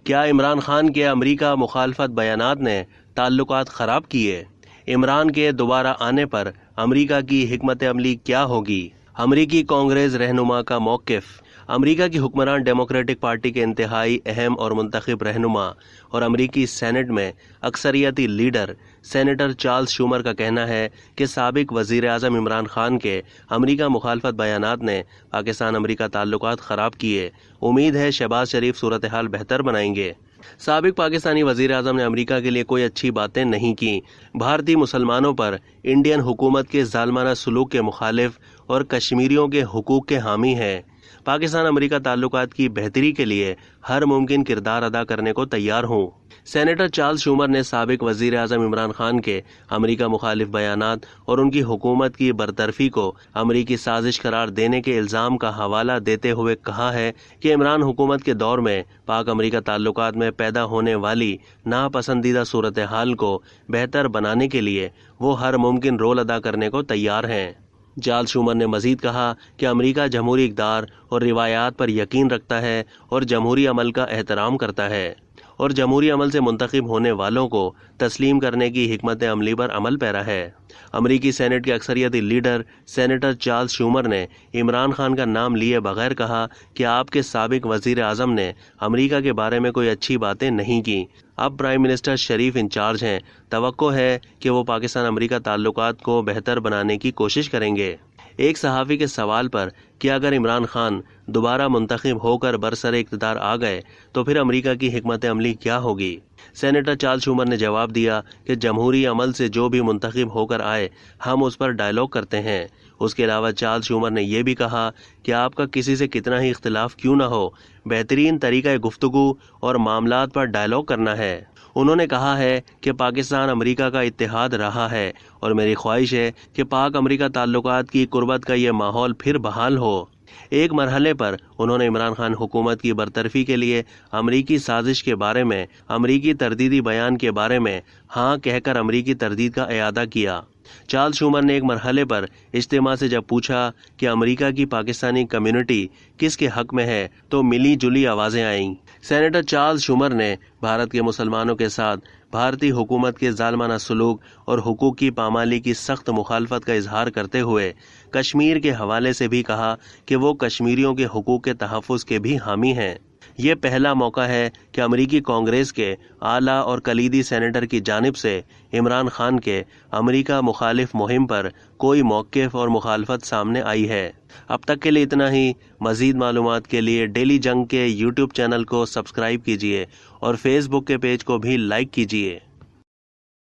کیا عمران خان کے امریکہ مخالفت بیانات نے تعلقات خراب کیے؟ عمران کے دوبارہ آنے پر امریکہ کی حکمت عملی کیا ہوگی؟ امریکی کانگریس رہنما کا موقف۔ امریکہ کی حکمران ڈیموکریٹک پارٹی کے انتہائی اہم اور منتخب رہنما اور امریکی سینٹ میں اکثریتی لیڈر سینیٹر چارلس شومر کا کہنا ہے کہ سابق وزیر اعظم عمران خان کے امریکہ مخالفت بیانات نے پاکستان امریکہ تعلقات خراب کیے۔ امید ہے شہباز شریف صورتحال بہتر بنائیں گے۔ سابق پاکستانی وزیر اعظم نے امریکہ کے لیے کوئی اچھی باتیں نہیں کی۔ بھارتی مسلمانوں پر انڈین حکومت کے ظالمانہ سلوک کے مخالف اور کشمیریوں کے حقوق کے حامی ہے۔ پاکستان امریکہ تعلقات کی بہتری کے لیے ہر ممکن کردار ادا کرنے کو تیار ہوں۔ سینیٹر چارلس شومر نے سابق وزیر اعظم عمران خان کے امریکہ مخالف بیانات اور ان کی حکومت کی برطرفی کو امریکی سازش قرار دینے کے الزام کا حوالہ دیتے ہوئے کہا ہے کہ عمران حکومت کے دور میں پاک امریکہ تعلقات میں پیدا ہونے والی ناپسندیدہ صورتحال کو بہتر بنانے کے لیے وہ ہر ممکن رول ادا کرنے کو تیار ہیں۔ چارلس شومر نے مزید کہا کہ امریکہ جمہوری اقدار اور روایات پر یقین رکھتا ہے اور جمہوری عمل کا احترام کرتا ہے اور جمہوری عمل سے منتخب ہونے والوں کو تسلیم کرنے کی حکمت عملی پر عمل پیرا ہے۔ امریکی سینٹ کے اکثریتی لیڈر سینیٹر چارلس شومر نے عمران خان کا نام لیے بغیر کہا کہ آپ کے سابق وزیر اعظم نے امریکہ کے بارے میں کوئی اچھی باتیں نہیں کی۔ اب پرائم منسٹر شریف انچارج ہیں، توقع ہے کہ وہ پاکستان امریکہ تعلقات کو بہتر بنانے کی کوشش کریں گے۔ ایک صحافی کے سوال پر کہ اگر عمران خان دوبارہ منتخب ہو کر برسر اقتدار آ گئے تو پھر امریکہ کی حکمت عملی کیا ہوگی، سینیٹر چارلس شومر نے جواب دیا کہ جمہوری عمل سے جو بھی منتخب ہو کر آئے ہم اس پر ڈائیلاگ کرتے ہیں۔ اس کے علاوہ چارلس شومر نے یہ بھی کہا کہ آپ کا کسی سے کتنا ہی اختلاف کیوں نہ ہو، بہترین طریقہ گفتگو اور معاملات پر ڈائیلاگ کرنا ہے۔ انہوں نے کہا ہے کہ پاکستان امریکہ کا اتحاد رہا ہے اور میری خواہش ہے کہ پاک امریکہ تعلقات کی قربت کا یہ ماحول پھر بحال ہو۔ ایک مرحلے پر انہوں نے عمران خان حکومت کی برطرفی کے لیے امریکی سازش کے بارے میں امریکی تردیدی بیان کے بارے میں ہاں کہہ کر امریکی تردید کا اعادہ کیا۔ چارلس شومر نے ایک مرحلے پر اجتماع سے جب پوچھا کہ امریکہ کی پاکستانی کمیونٹی کس کے حق میں ہے تو ملی جلی آوازیں آئیں۔ سینیٹر چارلس شومر نے بھارت کے مسلمانوں کے ساتھ بھارتی حکومت کے ظالمانہ سلوک اور حقوق کی پامالی کی سخت مخالفت کا اظہار کرتے ہوئے کشمیر کے حوالے سے بھی کہا کہ وہ کشمیریوں کے حقوق کے تحفظ کے بھی حامی ہیں۔ یہ پہلا موقع ہے کہ امریکی کانگریس کے اعلیٰ اور کلیدی سینیٹر کی جانب سے عمران خان کے امریکہ مخالف مہم پر کوئی موقف اور مخالفت سامنے آئی ہے۔ اب تک کے لیے اتنا ہی۔ مزید معلومات کے لیے ڈیلی جنگ کے یوٹیوب چینل کو سبسکرائب کیجیے اور فیس بک کے پیج کو بھی لائک کیجیے۔